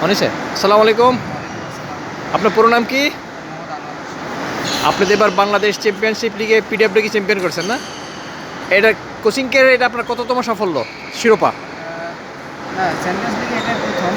অনিছে আসসালামু আলাইকুম। আপনার পুরো নাম কি? আপনি তো এবার বাংলাদেশ চ্যাম্পিয়নশিপ লিগে পিডব্লিউডি চ্যাম্পিয়ন করছেন না? এটা কোচিং কে এটা আপনার কততম সাফল্য শিরোপা? না, চ্যাম্পিয়ন্স লিগে এটাই প্রথম।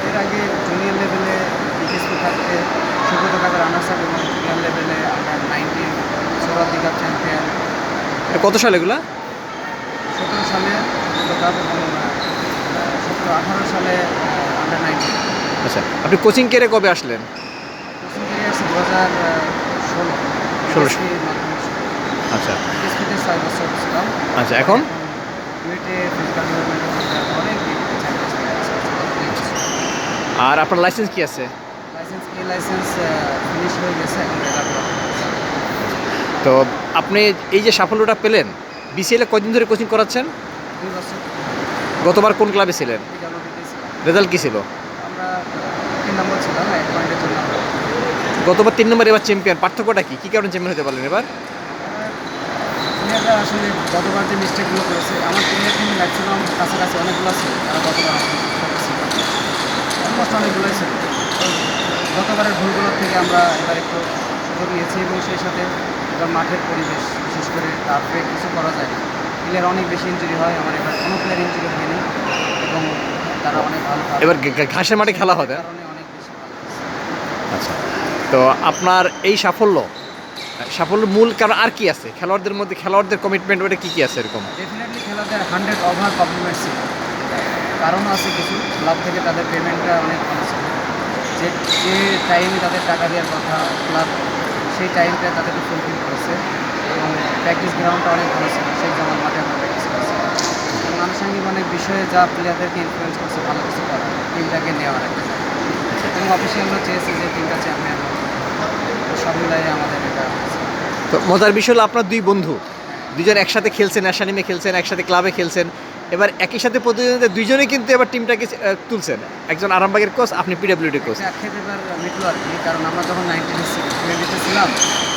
এর আগে জুনিয়র লেভেলে বিকেএসপি থাকতে সুব্রত কাপের রানার্স আপ এবং সিনিয়র লেভেলে আমরা 19 সৌরভ কাপ চ্যাম্পিয়ন। এটা কত সাল এগুলা? 17 সালে সুব্রত কাপ এবং 17-18 সালে আন্ডার 19। আচ্ছা, আপনি কোচিং কেরে কবে আসলেন? কোচিং থেকে আসছে 2016 ষোলোশো। বিকেএসপির মাধ্যমে। আচ্ছা বিকেএসপিতে 6 বছর ছিলাম। আচ্ছা, এখন বুয়েটে ফিজিক্যাল ডেভেলপমেন্টে ভর্তি হওয়ার পরে চ্যাম্পিয়ন্স লিগে আসছে। আর আপনার লাইসেন্স কি আছে? লাইসেন্স ফিনিশ হয়ে গেছে, এখন রেজাল্ট। তো আপনি এই যে সাফল্যটা পেলেন, বিসিএল এ কদিন ধরে কোচিং করাচ্ছেন? 2 বছর গতবার কোন ক্লাবে ছিলেন? পিডব্লিউডিতে ছিলাম। রেজাল্ট কি ছিল? আমরা 3 নম্বর ছিলাম, 1 পয়েন্টের জন্য। গতবার 3 নম্বর, এবার চ্যাম্পিয়ন। পার্থক্যটা কি? কী কারণে চ্যাম্পিয়ন হতে পারলেন এবার? প্লেয়াররা আসলে গতবার যে মিস্টেকগুলো করেছে, আমার প্লেয়ার কিন্তু ম্যাক্সিমাম কাছাকাছি অনেকগুলো ছিল যারা গতবার অলমোস্ট অনেকগুলোই ছিল। তো গতবারের ভুলগুলোর থেকে আমরা এবার একটু সুযোগ নিয়েছি এবং সেই সাথে এবার মাঠের পরিবেশ, বিশেষ করে টার্ফে কিছু করা যায় না। প্লেয়ার অনেক বেশি ইনজুরি হয়, আমার এবার কোনো প্লেয়ার ইনজুরি হয়নি এবং তারা অনেক ভালো এবার ঘাসের মাঠে খেলা হবে। কারণে অনেক বেশি ভালো হয়েছে। আচ্ছা, তো আপনার এই সাফল্য মূল কারণ আর কি আছে? খেলোয়াড়দের মধ্যে খেলোয়াড়দের কমিটমেন্ট ওটা কি আছে এরকম? ডেফিনেটলি খেলাতে 100 ওভার কমপ্লিমেন্ট ছিল। কারণও আছে কিছু, ক্লাব থেকে তাদের পেমেন্টটা অনেক ভালো ছিল। যে যে টাইমে তাদের টাকা দেওয়ার কথা ক্লাব, সেই টাইমটা তাদেরকে ফুলফিল করেছে এবং প্র্যাকটিস গ্রাউন্ডটা অনেক ভালো ছিল। সেই যেমন মাঠে আমরা প্র্যাকটিস করেছি এবং আনুষঙ্গিক অনেক বিষয়ে যা প্লেয়ারদেরকে ইনফ্লুয়েন্স করছে ভালো কিছু করা, টিমটাকে নেওয়ার একটা জায়গা। এবং অফিসিয়ালরা চেয়েছে যে টিমটা চ্যাম্পিয়ন হোক। সব মিলাই আমাদের এটা হয়েছে। তো মজার বিষয় হলো আপনার দুই বন্ধু, দুজন একসাথে খেলছেন, ন্যাশনালিমে খেলছেন, একসাথে ক্লাবে খেলছেন। এবার একই সাথে প্রতিযোগিতায় দুইজনেই কিন্তু এবার টিমটাকে তুলছেন। একজন আরামবাগের কোচ, আপনি পিডব্লিউডি কোচ। একটা আক্ষেপ এবার মিটলো আর কি, কারণ আমরা যখন 1920 ছিলাম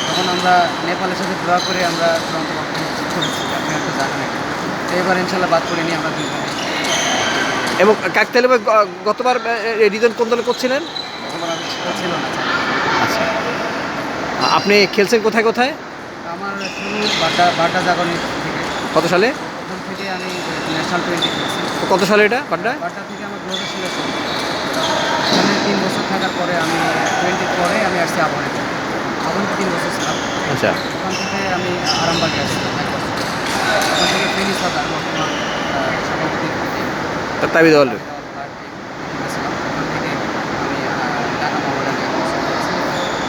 তখন আমরা নেপালের সাথে ড্র করে আমরা চূড়ান্ত পর্যায়ে জিত করেছি, আপনি হয়তো জানেন এটা। তো এবার ইনশাল্লাহ বাদ করে নিয়ে আমরা দুজনে। এবং কাকতালীয় গতবার রিজন কোন দলে করছিলেন? তখন আমি ছিল না। আচ্ছা, আপনি খেলছেন কোথায় কোথায়? আমার শুরু বাড্ডা জাগরণী থেকে। কত সালে? প্রথম থেকে আমি ন্যাশনাল 20 খেলছি। কত সালে এটা বাড্ডা? বাড্ডা থেকে আমার 2000 সালে শুরু। ওখানে 3 বছর থাকার পরে আমি 20 পরে আমি আসছি আবাহনীতে। আবাহনীতে 3 বছর ছিলাম। আচ্ছা, ওখান থেকে আমি আরামবাগে আসছিলাম 1 বছর। ওখান থেকে ফেনী সরকার বর্তমান সভাপতি তাবি দলের। ছিলাম। ওখান থেকে আমি ঢাকা মহামেডানে 1 বছর করেছি।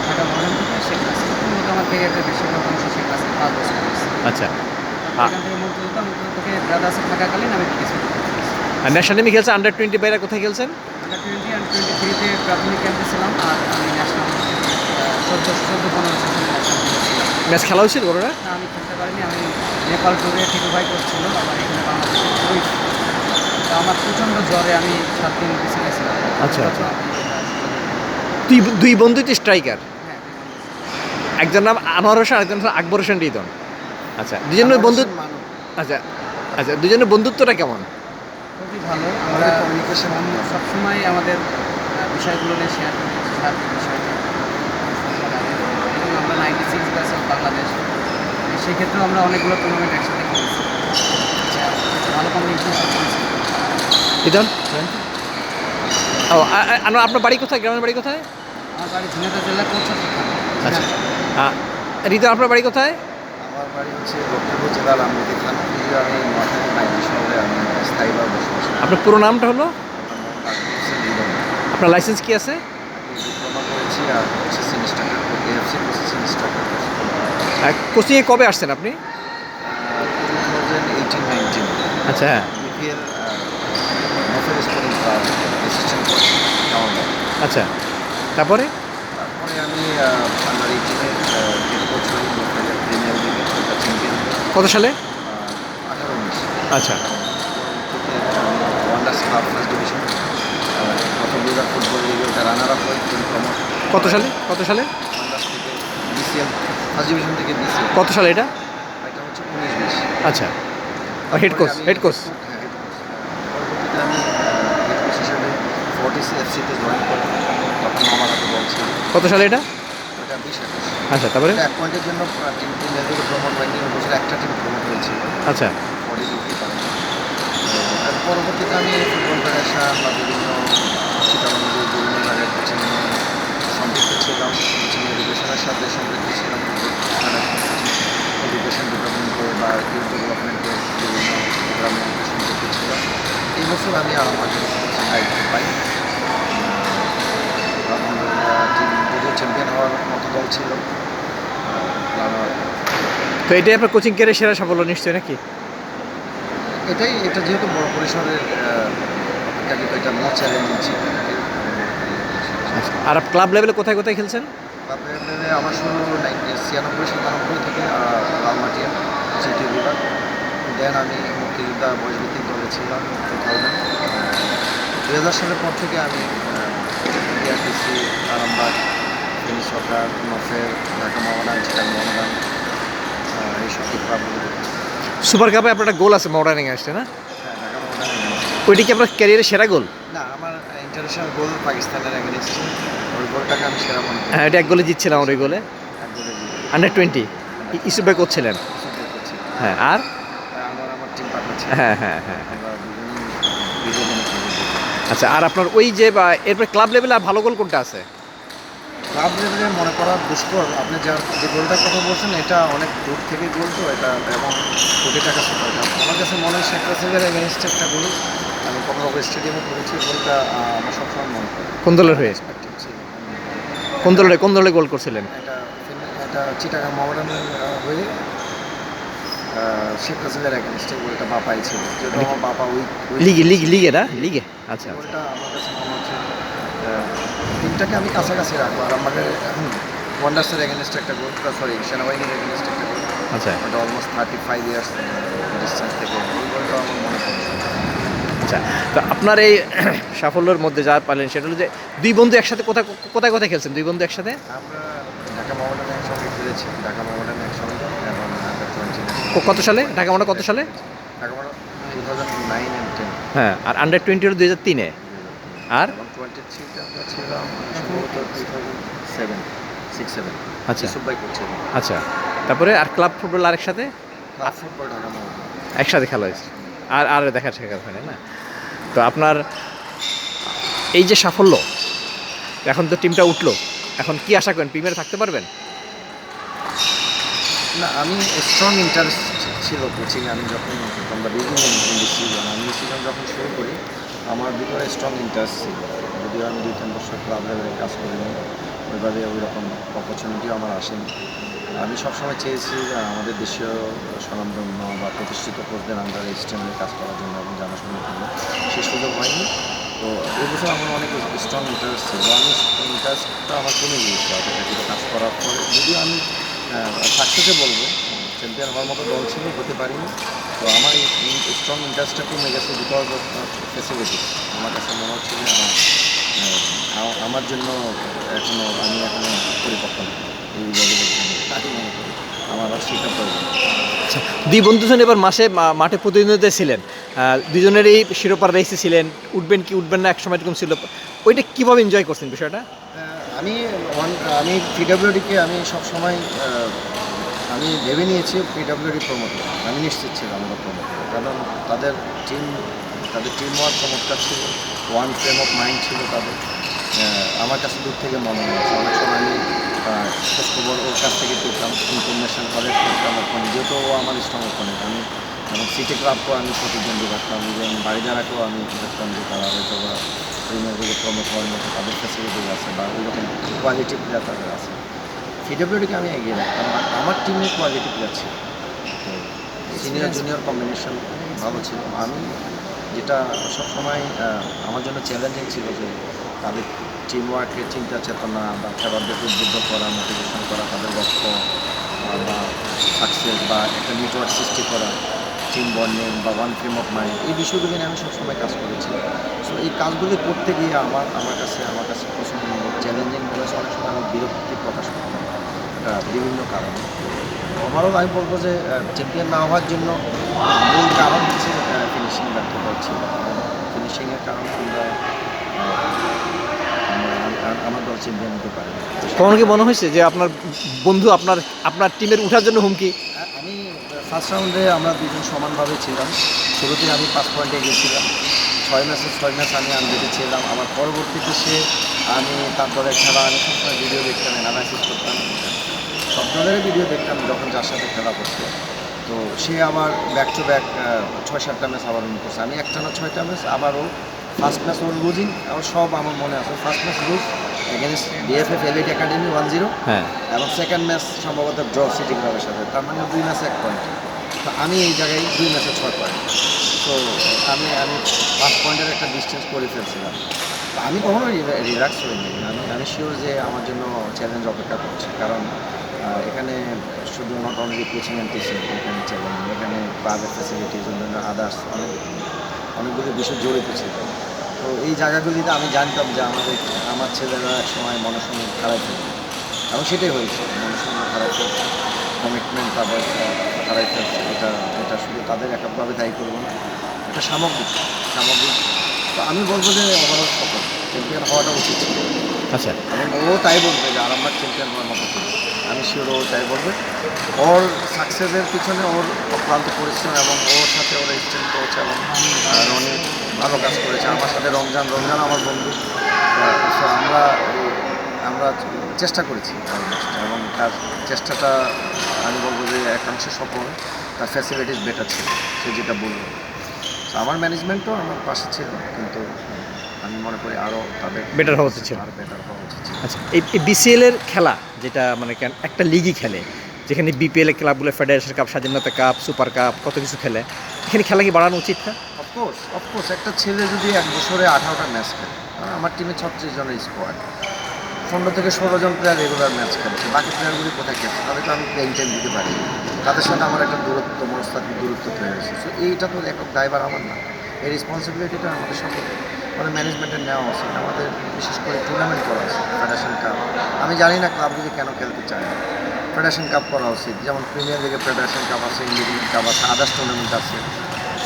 ঢাকা মহামেডান থেকে শেখ রাসেল। মূলত আমার ক্যারিয়ারের বেশিরভাগ অংশ শেখ রাসেল 5 বছর করেছি। আচ্ছা, এখান থেকে মুক্তিযোদ্ধা থেকে ব্রাদার্সে থাকাকালীন আমি বিকেএসপি আর ন্যাশনালিমে খেলছেন। আন্ডার 20 বাইরে কোথায় খেলছেন? আন্ডার 20 অ্যান্ড 23-তে প্রাথমিক ক্যাম্পে ছিলাম আর আমি ন্যাশনাল 14-15 সেশনে ন্যাশনাল ছিলাম। ম্যাচ খেলা হয়েছিল ওরা? না, আমি খেলতে পারিনি। আমি নেপাল ট্যুরে টিটু ভাই করছিল, আবার এখানে বাংলাদেশে ট্যুরই। তো আমার প্রচণ্ড জ্বরে আমি 7 দিন বিছানায় ছিলাম। আচ্ছা, আচ্ছা। আমি দুই বন্ধুই তো স্ট্রাইকার। হ্যাঁ, একজন নাম আনোয়ার হোসেন, একজন নাম আকবর হোসেন রিদন। আচ্ছা, দুজনের বন্ধু। আচ্ছা আচ্ছা, দুজনের বন্ধুত্বটা কেমন? খুবই ভালো। আমরা কমিউনিকেশন সবসময় আমাদের বিষয়গুলো নিয়ে শেয়ার করি, সার্বিক বিষয় নিয়ে। এবং আমরা 96 ব্যাচ অফ বাংলাদেশ, সেক্ষেত্রেও আমরা অনেকগুলো টুর্নামেন্ট একসাথে খেলেছি। ভালো কমিউনিকেশন করেছি। রিদন, ও আপনার বাড়ি কোথায়? গ্রামের বাড়ি কোথায়? আমার বাড়ি ঝিনাইদহ জেলা কোচা। আচ্ছা, রিদন আপনার বাড়ি কোথায়? আমার বাড়ি হচ্ছে লক্ষ্মীপুর জেলার আমৃতি থানা। যদিও আমি নোয়াখালী নাইনি শহরে আমি স্থায়ীভাবে বসবাস করি। আপনার পুরো নামটা হলো? আমার নাম আকবর হোসেন রিদম। আপনার লাইসেন্স কি আছে? আমি ডিপ্লোমা করেছি আর processing instructor, AFC processing instructor. কোচিংয়ে কবে আসছেন আপনি? 2018-19 আচ্ছা, হ্যাঁ। BPL Nofel sporting club assistant coach November. আচ্ছা, তারপরে তারপরে আমি আন্ডার 18-এর হেড কোচ হই নফেলের প্রিমিয়ার লিগে, ওটা চ্যাম্পিয়ন হই কত সালে? 18-19। আচ্ছা, ওয়ান্ডার্স কাপ ফার্স্ট ডিভিশন, গত বিভাগ ফুটবল লিগে ওটা রানার আপ হয়, প্রমোট। কত সালে? কত সালে? ওয়ান্ডার্স থেকে বিসিএল ফার্স্ট ডিভিশন থেকে বিসিএল। কত সালে এটা? এটা হচ্ছে 19-20। আচ্ছা, হেড কোচ। হ্যাঁ, হেড কোচ। পরবর্তীতে আমি হেড কোচ হিসেবে এফসিতে জয়েন করি, তখন আমার হাতে বল ছিল। কত সালে এটা? এটা 20-21। আচ্ছা, তারপরে? এটা এক পয়েন্টের জন্য টিম লেভেলে প্রমোট হয়নি, ওই বছর একটা টিম প্রমোট হয়েছিল, আচ্ছা, পরে জিততে পারে। এর পরবর্তীতে আমি ফুটবল ফেডারেশন বা বিভিন্ন চিটাগঞ্জে বিভিন্ন জায়গায় কোচিংয়ে সম্পৃক্ত ছিলাম, কোচিং এডুকেশনের সাথে সম্পৃক্ত ছিলাম, এডুকেশন ডিপার্টমেন্টে বা ইউথ ডেভেলপমেন্টে বিভিন্ন প্রোগ্রামে সম্পৃক্ত ছিলাম। এই বছর আমি আমাদের দায়িত্ব পাই। টিম যদিও চ্যাম্পিয়ন হওয়ার মতো দল ছিল, তো এটাই আপনার কোচিং ক্যারিয়ার সেরা সাফল্য নিশ্চয়ই নাকি? এটা যেহেতু বড় পরিসরের অপেক্ষাকৃত এটা মোর চ্যালেঞ্জিং ছিল। আর ক্লাব লেভেলে কোথায় কোথায় খেলছেন? ক্লাব লেভেলে আমার শুরু 96-97 থেকে লালমাটিয়া সিটি বিভাগ। দেন আমি মুক্তিযোদ্ধা বয়সভিত্তিক দলে ছিলাম 2000 সালের পর থেকে আমি বিআরটিসি, আরামবাগ, ফেনী সরকার, নফের, ঢাকা মোহামেডান, চিটাগং মোহামেডান, এইসব ক্লাবগুলো। সুপার কাপে আপনার একটা গোল আছে মডার্নিং আসছে না? হ্যাঁ, ঢাকা মোহামেডান। ওইটা কি আপনার ক্যারিয়ারের সেরা গোল? না, আমার ইন্টারন্যাশনাল গোল পাকিস্তানের এগেনস্টে, ওই গোলটাকে আমি সেরা মনে করি। হ্যাঁ, এটা এক গোলে জিতছিলাম ওই গোলে, এক গোলে জিতে আন্ডার 20 ইসুফ ভাই করছিলেন। সুপার করছি। হ্যাঁ, আর আমার টিম পার্টনার ছিল। হ্যাঁ হ্যাঁ হ্যাঁ হ্যাঁ। আমরা দুজনে আচ্ছা, আর আপনার ওই যে বা এরপর ক্লাব লেভেলে আর ভালো গোল কোনটা আছে? ক্লাব লেভেলে মনে করা দুষ্কর। আপনি যে গোলটার কথা বলছেন এটা অনেক দূর থেকে গোল, তো এটা এবং কোটি টাকা সুপার কাপ। আমার কাছে মনে হয় শেখ রাসেলের এগেনস্টে একটা গোল আমি কমলাপুর স্টেডিয়ামে করেছি, গোলটা আমার সবসময় মনে পড়ে। কোন দলের হয়ে? Expected ছিল। কোন দলে গোল করছিলেন? এটা চিটাগাং মোহামেডানের হয়ে শেখ রাসেলের এগেনস্টে গোলটা বাপাই ছিল, যেহেতু আমার বাবা লিগে না লিগে? আচ্ছা আচ্ছা। গোলটা আমার কাছে মনে হচ্ছে টিমটাকে আমি কাছাকাছি রাখবো। আর আমাদের ওয়ান্ডার্সের এগেনস্টে একটা গোল, সরি সেনাবাহিনীর এগেনস্টে একটা গোল, আচ্ছা ওটা অলমোস্ট 35 ইয়ার্স ডিস্টেন্স থেকে, ওই গোলটা আমার মনে পড়ছে। আচ্ছা, তো আপনার এই সাফল্যের মধ্যে যা পারলেন সেটা হলো যে দুই বন্ধু একসাথে কোথায় কোথায় কোথায় খেলছেন? দুই বন্ধু একসাথে আমরা ঢাকা মোহামেডানে একসঙ্গে খেলেছি, ঢাকা মোহামেডানে একসঙ্গে এবং কত সালে? ঢাকা মোহামেডান কত সালে? ঢাকা মোহামেডান 2009 and 10। হ্যাঁ, আর আন্ডার 20 হলো 2003-এ। আর এবং 23-তে আমরা ছিলাম সম্ভবত 2007-6-7। আচ্ছা ইসুফ ভাই করছিল। আচ্ছা, তারপরে আর ক্লাব ফুটবল আরেকসাথে ক্লাব ফুটবল ঢাকা মোহামেডান। একসাথে খেলা হয়েছে, আর দেখা শেখার হয় না। তো আপনার এই যে সাফল্য, এখন তো টিমটা উঠলো, এখন কি আশা করেন প্রিমিয়ারে থাকতে পারবেন? না, আমি স্ট্রং ইন্টারেস্ট ছিল কোচিংয়ে। আমি যখন আমরা বিভিন্ন সিজন, আমি সিজন যখন শুরু করি আমার ভিতরে স্ট্রং ইন্টারেস্ট ছিল, যদিও আমি 2-3 বছর ক্লাব লেভেলে কাজ করিনি, ওইভাবে ওই রকম অপরচুনিটিও আমার আসেনি। আমি সবসময় চেয়েছি যে আমাদের দেশীয় স্বনামধন্য বা প্রতিষ্ঠিত কোচদের আন্ডারে স্টেমে কাজ করার জন্য এবং জানাশোনার জন্য, সেই সুযোগ হয়নি। তো এই বছর আমার অনেক স্ট্রং ইন্টারেস্ট ছিল, আমি ইন্টারেস্টটা আমার কমে গিয়েছে অপেক্ষাকৃত কাজ করার পরে। যদিও আমি সাকসেসে বলবো চ্যাম্পিয়ন হওয়ার মতো দল ছিল, হতে পারিনি। তো আমার এই স্ট্রং ইন্টারেস্টটা কমে গেছে বিকজ অফ ফেসিলিটিস। আমার কাছে মনে হচ্ছে যে আমার জন্য আমি এখনও পরিপক্ক না এই জগতের জন্য, আমি মনে করি আমার আর সেটা প্রয়োজন। আচ্ছা, দুই বন্ধুজন এবার মাঠে প্রতিদ্বন্দ্বিতায় ছিলেন, দুজনেরই শিরোপার রেসে ছিলেন, উঠবেন কি উঠবেন না একসময় এরকম ছিল, ওইটা কীভাবে এনজয় করছেন বিষয়টা? আমি পিডব্লিউডিকে আমি সবসময় আমি ভেবে নিয়েছি পিডব্লিউডি প্রমোটার, আমি নিশ্চিত ছিলাম আমরা প্রমোটার, কারণ তাদের টিম ওয়ার্ক চমৎকার ছিল, ওয়ান ফ্রেম অফ মাইন্ড ছিল তাদের। আমার কাছে দূর থেকে মনে হয়েছে, অনেক সময় আমি খোঁজখবর ওর কাছ থেকে পেতাম, ইনফরমেশান কালেক্ট করতাম। ওখানে যেহেতু ও আমার স্ট্রং অপোনেন্ট, আমি এবং সিটি ক্লাবকেও আমি প্রতিদ্বন্দ্বী রাখতাম, এবং বাড়িদারাকেও আমি দেখতাম যে তারা হয়তো বা প্রিমিয়ার লিগে প্রমোট হওয়ার মতো তাদের ফ্যাসিলিটিস আছে বা ওইরকম কোয়ালিটি প্লেয়ার তাদের আছে। পিডব্লিউডিকে আমি এগিয়ে রাখতাম, আমার টিমের কোয়ালিটি প্লেয়ার ছিল, তো সিনিয়র জুনিয়র কম্বিনেশন ভালো ছিল। আমি যেটা সবসময় আমার জন্য চ্যালেঞ্জিং ছিল যে তাদের টিম ওয়ার্কের চিন্তা চেতনা বা খেলোয়াড়দেরকে উদ্বুদ্ধ করা, মোটিভেশন করা, তাদের লক্ষ্য বা সাকসেস বা একটা নেটওয়ার্ক সৃষ্টি করা, টিম বন্ডিং বা ওয়ান ফ্রেম অফ মাইন্ড, এই বিষয়গুলো নিয়ে আমি সবসময় কাজ করেছি। সো এই কাজগুলি করতে গিয়ে আমার কাছে প্রচণ্ড চ্যালেঞ্জিং মনে হয়েছে, অনেক সময় আমি বিরক্তি প্রকাশ করতাম বিভিন্ন কারণে। ওভারঅল আমি বলবো যে চ্যাম্পিয়ন না হওয়ার জন্য মূল কারণ হচ্ছে ফিনিশিং ব্যর্থতা ছিল। ফিনিশিংয়ের কারণে আমরা চ্যাম্পিয়ন হতে পারি। কখনো কি মনে হয়েছে যে আপনার বন্ধু আপনার আপনার টিমের উঠার জন্য হুমকি? আমি ফার্স্ট রাউন্ডে আমরা দুজন সমানভাবে ছিলাম। শুরুতে আমি 5 পয়েন্টে গিয়েছিলাম, 6 ম্যাচ আমি আনজিতে ছিলাম। আমার পরবর্তীতে আমি তার দলের খেলা আমি সবসময় ভিডিও দেখতাম, অ্যানালাইসিস করতাম, সব দলের ভিডিও দেখতাম যখন যার সাথে খেলা করতো। তো সে আবার ব্যাক টু ব্যাক 6-7টা ম্যাচ আবার উইন করছে। আমি একটানা 6টা ম্যাচ, আবারও ফার্স্ট ম্যাচ ওর লুজিং, আমার সব আমার মনে আছে। First match lose against DFF elite academy 1-0, হ্যাঁ, এবং সেকেন্ড ম্যাচ সম্ভবত ড্র সিটি ক্লাবের সাথে, তার মানে 2 ম্যাচে 1 পয়েন্ট। তো আমি এই জায়গায় 2 ম্যাচে 6 পয়েন্ট। তো আমি 5 পয়েন্টের একটা ডিস্টেন্স করে ফেলছিলাম। তো আমি কখনো রিল্যাক্স হইনি। আমি শিওর যে আমার জন্য চ্যালেঞ্জ অপেক্ষা করছে, কারণ এখানে শুধু not only coaching and teaching, এখানে চ্যালেঞ্জ, এখানে ক্লাবের ফ্যাসিলিটিস, অন্যান্য আদার্স অনেকগুলো বিষয় জড়িত ছিল। তো এই জায়গাগুলিতে আমি জানতাম যে আমার ছেলেরা এক সময় মনসম্মান খারাপ ফেলবে, এবং সেটাই হয়েছে। মনসম্মান খারাপ ফেলছে, কমিটমেন্ট তাদের খারাপ ফেলছে। এটা শুধু তাদের এককভাবে দায়ী করবো না, এটা সামগ্রিক। তো আমি বলবো যে ওভারঅল সফল চ্যাম্পিয়ন হওয়াটা উচিত ছিল। আচ্ছা, এবং ও তাই বলবে যে আরামবাগ চ্যাম্পিয়ন হওয়ার মতো ছিল। আমি শিওর ও তাই বলবে। ওর সাকসেসের পিছনে ওর অক্লান্ত পরিশ্রম, এবং ওর সাথে ওর স্ট্রেন্থ কোচ এবং অনেক ভালো কাজ করেছে। আমার সাথে রমজান আমার বন্ধু। So আমরা চেষ্টা করেছি অলমোস্ট, এবং তার চেষ্টাটা আমি বলবো যে একাংশে সফল। তার ফ্যাসিলিটিস বেটার ছিল, সে যেটা বললো। So আমার ম্যানেজমেন্টও আমার পাশে ছিল, কিন্তু আমি মনে করি আরও তাদের বেটার হওয়া উচিত ছিল। আরও বেটার হওয়া উচিত ছিল। আচ্ছা, এই বিসিএলের খেলা যেটা মানে একটা লিগই খেলে, যেখানে বিপিএল এর ক্লাবগুলো ফেডারেশন কাপ, স্বাধীনতা কাপ, সুপার কাপ, কত কিছু খেলে, এখানে খেলা কি বাড়ানো উচিত না? অফকোর্স একটা ছেলে যদি 1 বছরে 18টা ম্যাচ খেলে, আমার টিমে 36 জনের স্কোয়াড, 15 থেকে 16 জন প্লেয়ার রেগুলার ম্যাচ খেলছে, বাকি প্লেয়ারগুলি কোথায় খেলছে? তাদেরকে আমি প্লেইং টাইম দিতে পারি, তাদের সাথে আমার একটা মনস্তাত্ত্বিক দূরত্ব তৈরি হয়েছে। সো এইটা তো একক দায়ভার আমার না, এই রেসপন্সিবিলিটিটা আমাদের সকলে মানে ম্যানেজমেন্টের নেওয়া উচিত। আমাদের বিশেষ করে টুর্নামেন্ট করা উচিত, ফেডারেশন কাপ। আমি জানি না ক্লাবগুলি কেন খেলতে চায় না। ফেডারেশন কাপ করা উচিত, যেমন প্রিমিয়ার লিগে ফেডারেশন কাপ আছে, ইন্ডিপেন্ডেন্ট কাপ আছে, আদার্স টুর্নামেন্ট আছে।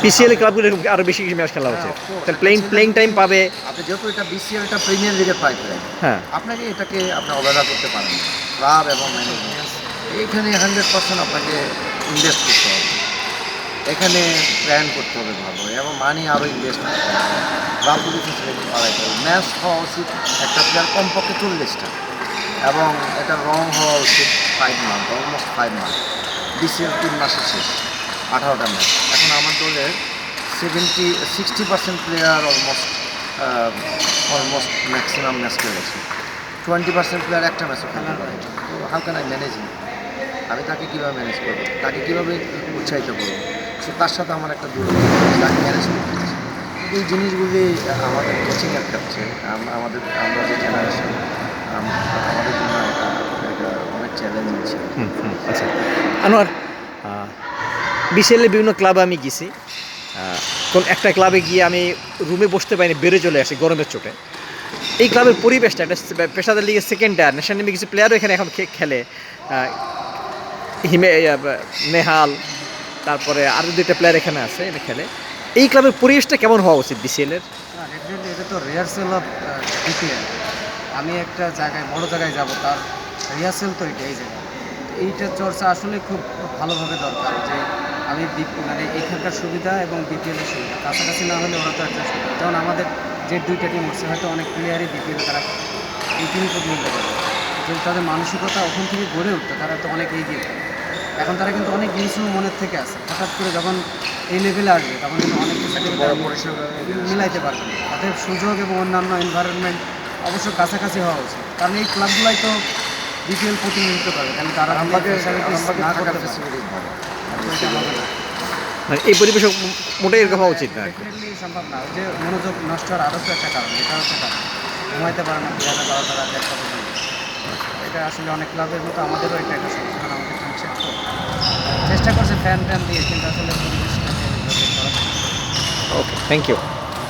বিসিএল ক্লাবগুলো আরও বেশি ম্যাচ খেলা উচিত, তাহলে প্লেইং টাইম পাবে। আপনি যেহেতু এটা বিসিএল, এটা প্রিমিয়ার লিগের পাইপলাইন, হ্যাঁ, আপনাকে এটাকে আপনি অবহেলা করতে পারেন না। ক্লাব এবং ম্যানেজমেন্ট এইখানে 100% আপনাকে ইনভেস্ট করতে হবে, এখানে প্ল্যান করতে হবে ভালো, এবং মানি আরও ইনভেস্ট করতে হবে। ক্লাবগুলি ফেসিলিটি বাড়াইতে হবে। ম্যাচ হওয়া উচিত একটা প্লেয়ার কমপক্ষে 40টা, এবং এটা রং হওয়া উচিত 5 মান্থ, অলমোস্ট 5 মান্থ। বিসিএল 3 মাসে শেষ, 18টা ম্যাচ। এখন আমার দলের 60% প্লেয়ার অলমোস্ট ম্যাক্সিমাম ম্যাচ খেলেছে, 20% প্লেয়ার একটা ম্যাচও খেলতে পারে। তো হাউ ক্যান আই ম্যানেজ হিম? আমি তাকে কীভাবে ম্যানেজ করবো, তাকে কীভাবে উৎসাহিত করবো? সো তার সাথে আমার একটা দূরত্ব, তাকে ম্যানেজ করতে হচ্ছে। এই জিনিসগুলি আমাদের কোচিংয়ের ক্ষেত্রে আমরা যে জেনারেশন, আমাদের জন্য এটা অনেক চ্যালেঞ্জিং ছিল। আচ্ছা আনোয়ার, বিসিএলে বিভিন্ন ক্লাবে আমি গেছি, কোন একটা ক্লাবে গিয়ে আমি রুমে বসতে পারিনি, বেড়ে চলে আসি গরমের চোটে। এই ক্লাবের পরিবেশটা একটা পেশাদার লিগের সেকেন্ড টায়ার, ন্যাশনাল লিগে কিছু প্লেয়ারও এখানে এখন খেলে, নেহাল, তারপরে আরও 2টা প্লেয়ার এখানে আছে, এটা খেলে। এই ক্লাবের পরিবেশটা কেমন হওয়া উচিত বিসিএলের? ডেফিনেটলি এটা তো রিহার্সেল অফ বিপিএল। আমি একটা জায়গায় বড় জায়গায় যাব, তার রিহার্সেল তো এই জায়গায়, এইটার চর্চা আসলে খুব ভালোভাবে দরকার। যে আমি মানে এখানকার সুবিধা এবং বিপিএলের সুবিধা কাছাকাছি না হলে ওরা তো একটা সুবিধা। যেমন আমাদের যে 2টা টিম উঠছে, হয়তো অনেক প্লেয়ারই বিপিএলে তারা এই টিমই প্রতিনিধিত্ব করে, যদি তাদের মানসিকতা ওখান থেকে গড়ে উঠতো তারা তো অনেক এগিয়ে থাকে। এখন তারা কিন্তু অনেক জিনিসও মনের থেকে আসে, হঠাৎ করে যখন এই লেভেলে আসবে তখন কিন্তু অনেক কিছু বড় পরিসরে মিলাইতে পারবে না। তাদের সুযোগ এবং অন্যান্য এনভায়রনমেন্ট অবশ্য কাছাকাছি হওয়া উচিত, কারণ এই ক্লাবগুলাই তো বিপিএল প্রতিনিধিত্ব করে, কারণ তারা ফেসিলিটি ভালো। মানে এই পরিবেশ মোটেই এরকম হওয়া উচিত না। ডেফিনেটলি সম্ভব না। ওই যে মনোযোগ নষ্ট হওয়ার আরও তো একটা কারণ, এটা হচ্ছে কারণ ঘুমাইতে পারে না, 2012 একটা পর্যন্ত। এটা আসলে অনেক ক্লাবের মতো আমাদেরও এটা একটা সমস্যা, কারণ আমাদের টিম চেষ্টা করছে ফ্যান দিয়ে, কিন্তু আসলে পরিবেশটাকে ওকে, থ্যাংক ইউ।